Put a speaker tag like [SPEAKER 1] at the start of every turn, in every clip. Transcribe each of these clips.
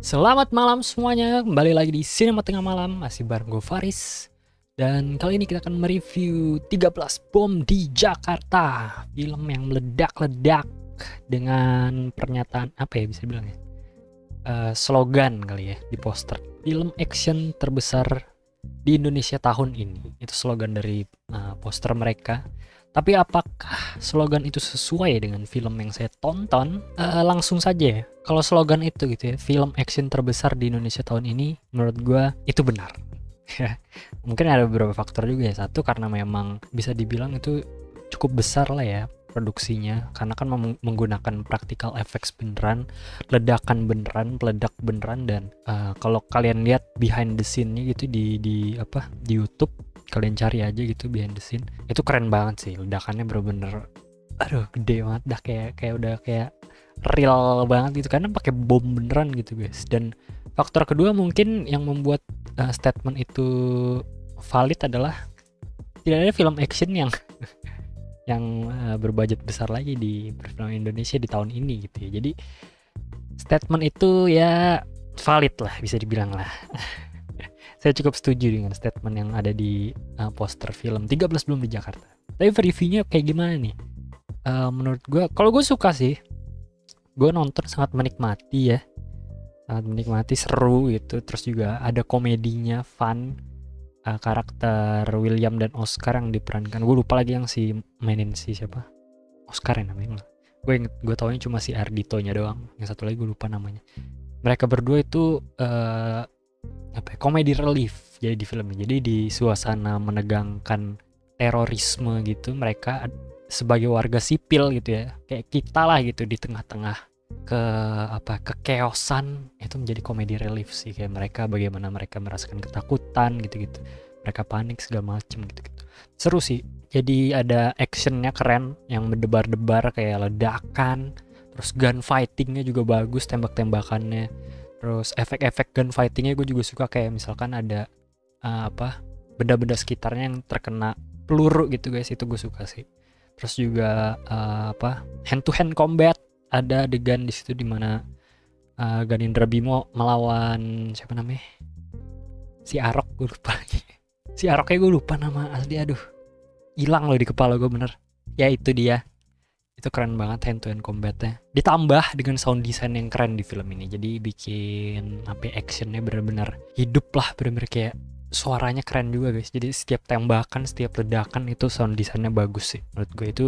[SPEAKER 1] Selamat malam semuanya, kembali lagi di Sinema Tengah Malam, masih bareng gue Faris. Dan kali ini kita akan mereview 13 Bom di Jakarta, film yang meledak-ledak dengan pernyataan, apa ya bisa dibilang ya, slogan kali ya di poster. Film action terbesar di Indonesia tahun ini, itu slogan dari poster mereka. Tapi apakah slogan itu sesuai dengan film yang saya tonton? Langsung saja ya, kalau slogan itu gitu ya, film action terbesar di Indonesia tahun ini, menurut gue itu benar. Mungkin ada beberapa faktor juga ya. Satu, karena memang bisa dibilang itu cukup besar lah ya produksinya, karena kan menggunakan practical effects beneran, ledakan beneran, peledak beneran. Dan kalau kalian lihat behind the scene-nya gitu di YouTube, kalian cari aja gitu behind the scene, itu keren banget sih, ledakannya bener-bener aduh gede banget dah, kayak udah kayak real banget gitu, karena pakai bom beneran gitu guys. Dan faktor kedua mungkin yang membuat statement itu valid adalah tidak ada film action yang berbudget besar lagi di perfilman Indonesia di tahun ini gitu ya. Jadi statement itu ya valid lah, bisa dibilang lah. Saya cukup setuju dengan statement yang ada di poster film 13 Bom di Jakarta. Tapi reviewnya kayak gimana nih? Menurut gue, kalau gue suka sih, gue nonton sangat menikmati ya, sangat menikmati, seru gitu. Terus juga ada komedinya, fun. Karakter William dan Oscar yang diperankan, gue lupa lagi yang si mainin si siapa, Oscar ya namanya. Gue taunya cuma si Ardito nya doang, yang satu lagi gue lupa namanya. Mereka berdua itu comedy relief jadi di filmnya. Jadi di suasana menegangkan terorisme gitu, mereka sebagai warga sipil gitu ya, kayak kita lah gitu, di tengah-tengah kekeosan, itu menjadi komedi relief sih. Kayak mereka, bagaimana mereka merasakan ketakutan gitu-gitu, mereka panik segala macem gitu-gitu. Seru sih. Jadi ada actionnya keren, yang mendebar-debar kayak ledakan, terus gunfightingnya juga bagus, tembak-tembakannya. Terus efek-efek gunfightingnya gue juga suka, kayak misalkan ada benda-benda sekitarnya yang terkena peluru gitu guys, itu gue suka sih. Terus juga hand to hand combat, ada adegan di situ dimana Ganindra Bimo melawan siapa namanya, si Arok, gue lupa lagi. Si Aroknya gue lupa nama asli, aduh hilang loh di kepala gue bener. Ya itu dia. Itu keren banget hand to hand combatnya, ditambah dengan sound design yang keren di film ini. Jadi bikin actionnya bener-bener hidup lah, bener-bener kayak suaranya keren juga guys. Jadi setiap tembakan, setiap ledakan itu sound desainnya bagus sih. Menurut gue itu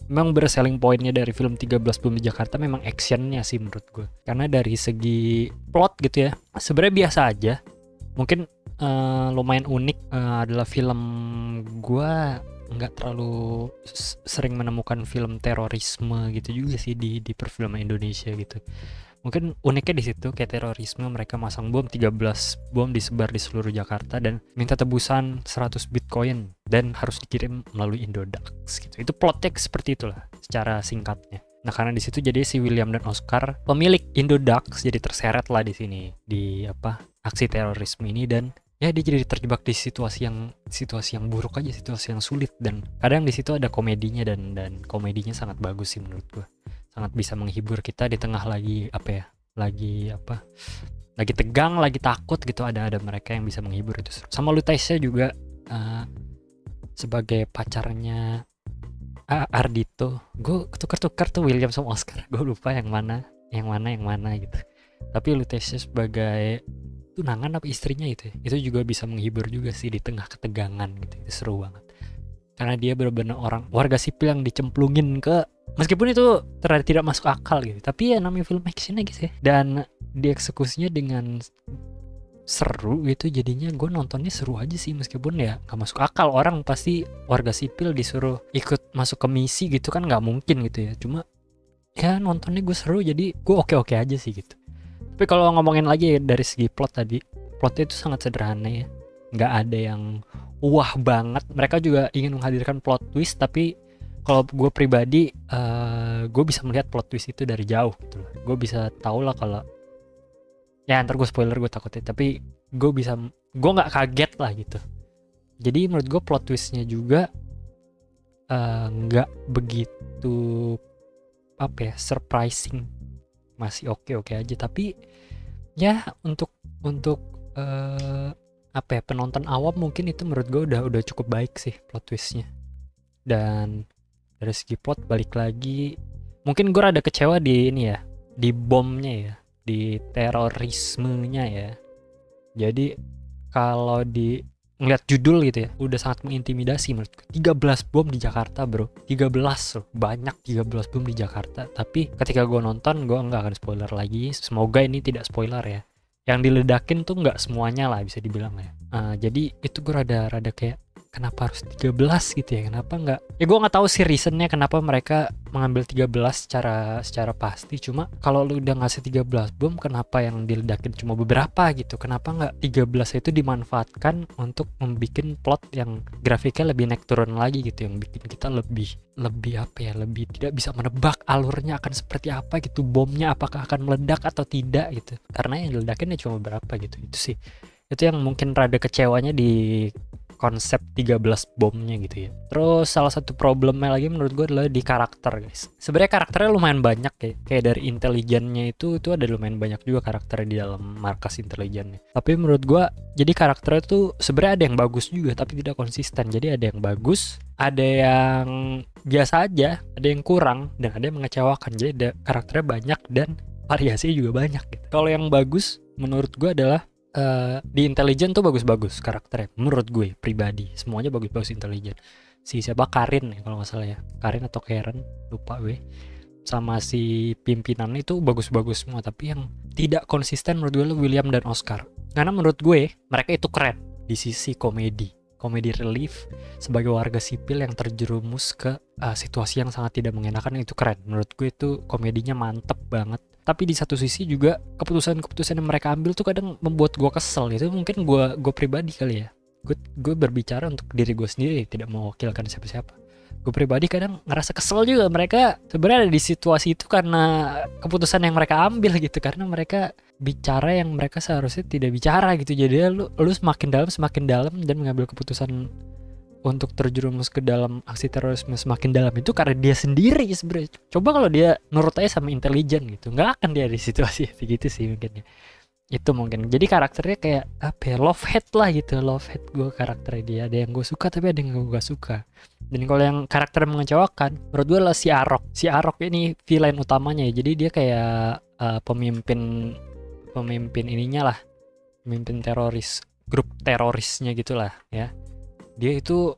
[SPEAKER 1] memang selling pointnya dari film 13 Bom di Jakarta, memang actionnya sih menurut gue. Karena dari segi plot gitu ya, sebenarnya biasa aja. Mungkin lumayan unik. Adalah film, gue nggak terlalu sering menemukan film terorisme gitu juga sih di perfilman Indonesia gitu. Mungkin uniknya di situ, kayak terorisme, mereka masang bom, 13 bom disebar di seluruh Jakarta dan minta tebusan 100 Bitcoin dan harus dikirim melalui Indodax gitu. Itu plotnya seperti itulah secara singkatnya. Nah, karena di situ jadi si William dan Oscar, pemilik Indodax, jadi terseret lah di sini di aksi terorisme ini. Dan ya dia jadi terjebak di situasi yang buruk aja, situasi yang sulit. Dan kadang di situ ada komedinya, dan komedinya sangat bagus sih menurut gua. Sangat bisa menghibur kita di tengah lagi lagi tegang, lagi takut gitu, ada mereka yang bisa menghibur. Itu sama Lutesya juga sebagai pacarnya Ardito. Gue tukar tuh William sama Oscar, gue lupa yang mana gitu. Tapi Lutesya sebagai tunangan apa istrinya itu juga bisa menghibur juga sih di tengah ketegangan gitu. Itu seru banget karena dia benar-benar orang warga sipil yang dicemplungin ke, meskipun itu tidak masuk akal gitu, tapi ya namanya film action gitu ya, dan dieksekusinya dengan seru gitu. Jadinya gue nontonnya seru aja sih, meskipun ya gak masuk akal. Orang pasti warga sipil disuruh ikut masuk ke misi gitu kan, gak mungkin gitu ya. Cuma ya nontonnya gue seru, jadi gue oke aja sih gitu. Tapi kalau ngomongin lagi dari segi plot tadi, plotnya itu sangat sederhana ya, nggak ada yang wah banget. Mereka juga ingin menghadirkan plot twist, tapi kalau gue pribadi, gue bisa melihat plot twist itu dari jauh gitu loh. Gue bisa tahu lah kalau, ya ntar gue spoiler, gue takutnya, tapi gue nggak kaget lah gitu. Jadi menurut gue plot twistnya juga nggak begitu surprising masih oke aja. Tapi ya untuk apa ya, penonton awam mungkin itu menurut gue udah cukup baik sih plot twistnya. Dan dari segi plot balik lagi, mungkin gue rada kecewa di ini ya, di bomnya ya, di terorismenya ya. Jadi kalau di ngeliat judul gitu ya, udah sangat mengintimidasi menurutku. 13 bom di Jakarta bro, 13 loh, banyak 13 bom di Jakarta. Tapi ketika gue nonton, gue nggak akan spoiler lagi, semoga ini tidak spoiler ya. Yang diledakin tuh nggak semuanya lah bisa dibilang ya. Jadi itu gue rada kayak kenapa harus 13 gitu ya, kenapa nggak, ya gue nggak tahu sih reasonnya kenapa mereka mengambil 13 secara pasti. Cuma kalau lu udah ngasih 13 bom, kenapa yang diledakin cuma beberapa gitu, kenapa nggak 13 itu dimanfaatkan untuk membuat plot yang grafiknya lebih naik turun lagi gitu, yang bikin kita lebih apa ya, lebih tidak bisa menebak alurnya akan seperti apa gitu, bomnya apakah akan meledak atau tidak gitu, karena yang diledakinnya cuma beberapa gitu. Itu sih, itu yang mungkin rada kecewanya di konsep 13 bomnya gitu ya. Terus salah satu problemnya lagi menurut gue adalah di karakter guys. Sebenarnya karakternya lumayan banyak ya. Kayak dari intelijennya itu ada lumayan banyak juga karakter di dalam markas intelijennya. Tapi menurut gue jadi karakternya tuh sebenarnya ada yang bagus juga tapi tidak konsisten. Jadi ada yang bagus, ada yang biasa aja, ada yang kurang, dan ada yang mengecewakan. Jadi ada karakternya banyak dan variasinya juga banyak gitu. Kalau yang bagus menurut gue adalah di intelijen tuh bagus-bagus karakternya menurut gue pribadi, semuanya bagus-bagus intelijen. Si siapa, Karin ya kalau nggak salah ya, Karin atau Karen lupa gue, sama si pimpinan itu bagus-bagus semua. Tapi yang tidak konsisten menurut gue William dan Oscar, karena menurut gue mereka itu keren di sisi komedi relief sebagai warga sipil yang terjerumus ke situasi yang sangat tidak mengenakan. Itu keren menurut gue, itu komedinya mantep banget. Tapi di satu sisi juga keputusan yang mereka ambil tuh kadang membuat gue kesel. Itu mungkin gue pribadi kali ya, gue berbicara untuk diri gue sendiri, tidak mewakilkan siapa-siapa. Gue pribadi kadang ngerasa kesel juga, mereka sebenarnya ada di situasi itu karena keputusan yang mereka ambil gitu, karena mereka bicara yang mereka seharusnya tidak bicara gitu. Jadi lu semakin dalam dan mengambil keputusan untuk terjerumus ke dalam aksi terorisme semakin dalam itu karena dia sendiri sebenarnya. Coba kalau dia nurut aja sama intelijen gitu, nggak akan dia di situasi gitu sih mungkin ya. Itu mungkin jadi karakternya kayak apa ya, love hate lah gitu, love hate gue karakternya dia. Ada yang gue suka tapi ada yang gue gak suka. Dan kalau yang karakter mengecewakan menurut gue adalah si Arok ini villain utamanya ya. Jadi dia kayak pemimpin ininya lah, pemimpin teroris, grup terorisnya gitulah ya. Dia itu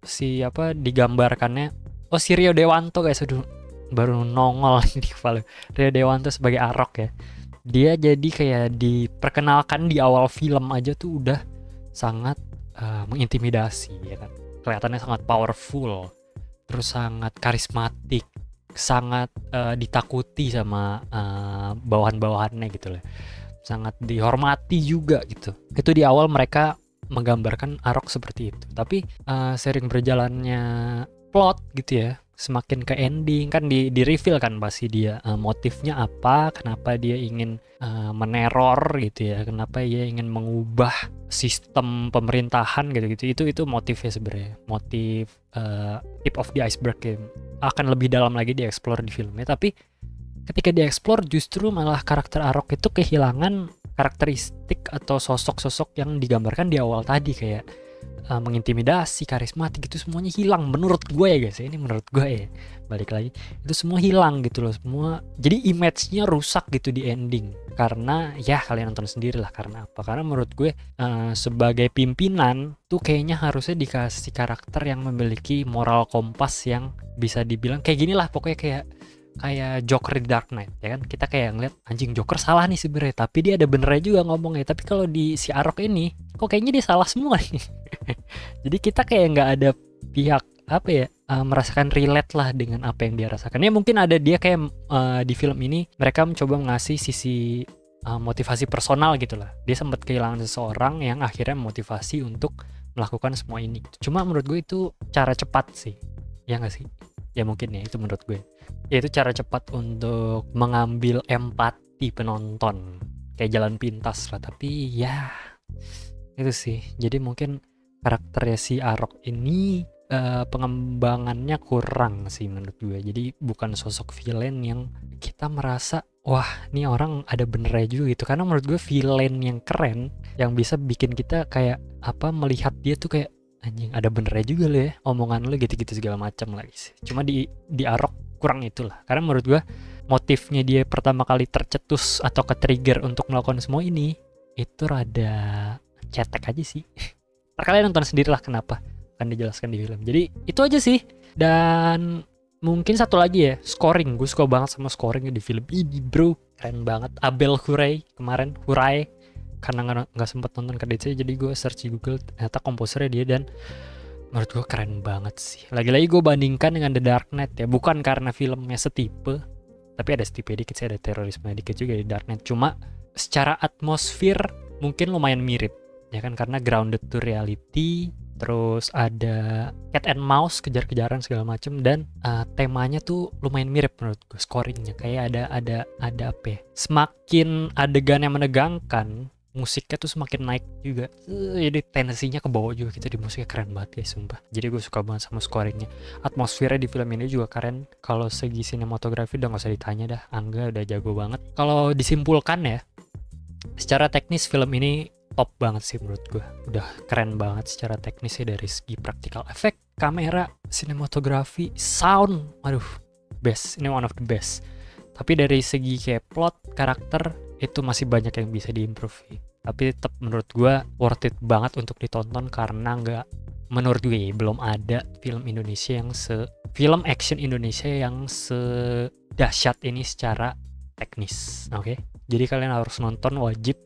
[SPEAKER 1] siapa digambarkannya, si Rio Dewanto guys, aduh baru nongol di kepala, Rio Dewanto sebagai Arok ya. Dia jadi kayak diperkenalkan di awal film aja tuh udah sangat mengintimidasi ya kan, kelihatannya sangat powerful, terus sangat karismatik, sangat ditakuti sama bawahan-bawahannya gitu lah, sangat dihormati juga gitu. Itu di awal mereka menggambarkan Arok seperti itu. Tapi sering berjalannya plot gitu ya, semakin ke ending kan di reveal kan pasti dia motifnya apa, kenapa dia ingin meneror gitu ya, kenapa dia ingin mengubah sistem pemerintahan gitu. Itu motifnya sebenarnya, motif tip of the iceberg ya. Akan lebih dalam lagi dieksplor di filmnya. Tapi ketika dieksplor justru malah karakter Arok itu kehilangan karakteristik atau sosok-sosok yang digambarkan di awal tadi, kayak mengintimidasi, karismatik, itu semuanya hilang menurut gue ya guys. Ini menurut gue ya, balik lagi itu semua hilang gitu loh, semua. Jadi image-nya rusak gitu di ending. Karena ya kalian nonton sendiri lah karena apa. Karena menurut gue sebagai pimpinan tuh kayaknya harusnya dikasih karakter yang memiliki moral kompas yang bisa dibilang kayak gini lah pokoknya, kayak Joker di Dark Knight ya kan. Kita kayak ngeliat anjing Joker salah nih sebenarnya, tapi dia ada benernya juga ngomongnya. Tapi kalau di si Arok ini kok kayaknya dia salah semua nih. Jadi kita kayak nggak ada pihak apa ya, merasakan relate lah dengan apa yang dia rasakan. Ya mungkin ada dia kayak di film ini mereka mencoba ngasih sisi motivasi personal gitu lah. Dia sempat kehilangan seseorang yang akhirnya memotivasi untuk melakukan semua ini. Cuma menurut gue itu cara cepat sih, ya nggak sih? Ya mungkin ya itu menurut gue. Ya itu cara cepat untuk mengambil empati penonton, kayak jalan pintas lah. Tapi ya itu sih. Jadi mungkin karakternya si Arok ini pengembangannya kurang sih menurut gue. Jadi bukan sosok villain yang kita merasa wah nih orang ada benernya juga gitu. Karena menurut gue villain yang keren yang bisa bikin kita kayak melihat dia tuh kayak anjing ada benernya juga lo ya omongan lo gitu-gitu segala macam lagi sih. Cuma di Arok kurang itulah. Karena menurut gue motifnya dia pertama kali tercetus atau ke-trigger untuk melakukan semua ini itu rada cetek aja sih. Kalian nonton sendirilah kenapa, akan dijelaskan di film. Jadi itu aja sih. Dan mungkin satu lagi ya, scoring. Gue suka banget sama scoring di film ini bro, keren banget. Abel Huray kemarin, Huray, karena nggak sempat nonton kreditnya jadi gue search di Google, ternyata komposernya dia. Dan menurut gue keren banget sih. Lagi-lagi gue bandingkan dengan The Dark Knight ya, bukan karena filmnya setipe, tapi ada setipe dikit sih, ada terorisme dikit juga di Dark Knight. Cuma secara atmosfer mungkin lumayan mirip ya kan, karena grounded to reality, terus ada cat and mouse, kejar-kejaran segala macem, dan temanya tuh lumayan mirip menurut gue. Scoringnya kayak ada apa ya, semakin adegan yang menegangkan musiknya tuh semakin naik juga, jadi tensinya ke bawah juga gitu di musiknya. Keren banget guys sumpah. Jadi gue suka banget sama scoringnya. Atmosfernya di film ini juga keren. Kalau segi sinematografi udah gak usah ditanya dah, Angga udah jago banget. Kalau disimpulkan ya, secara teknis film ini top banget sih menurut gue. Udah keren banget secara teknisnya, dari segi praktikal efek, kamera, sinematografi, sound, aduh best, ini one of the best. Tapi dari segi kayak plot, karakter, itu masih banyak yang bisa diimprove. Tapi tetap menurut gue worth it banget untuk ditonton, karena menurut gue belum ada film Indonesia yang film action Indonesia yang sedahsyat ini secara teknis. Oke? Jadi kalian harus nonton, wajib,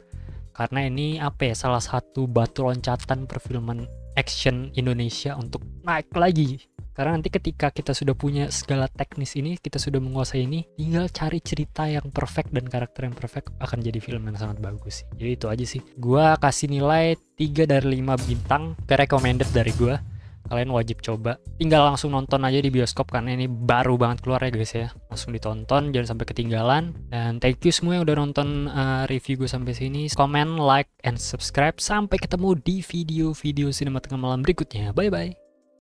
[SPEAKER 1] karena ini salah satu batu loncatan perfilman action Indonesia untuk naik lagi. Karena nanti ketika kita sudah punya segala teknis ini, kita sudah menguasai ini, tinggal cari cerita yang perfect dan karakter yang perfect, akan jadi film yang sangat bagus sih. Jadi itu aja sih. Gua kasih nilai 3 dari 5 bintang, recommended dari gua. Kalian wajib coba. Tinggal langsung nonton aja di bioskop, karena ini baru banget keluar ya guys ya. Langsung ditonton, jangan sampai ketinggalan. Dan thank you semua yang udah nonton review gue sampai sini. Comment, like, and subscribe. Sampai ketemu di video-video Sinema Tengah Malam berikutnya. Bye-bye.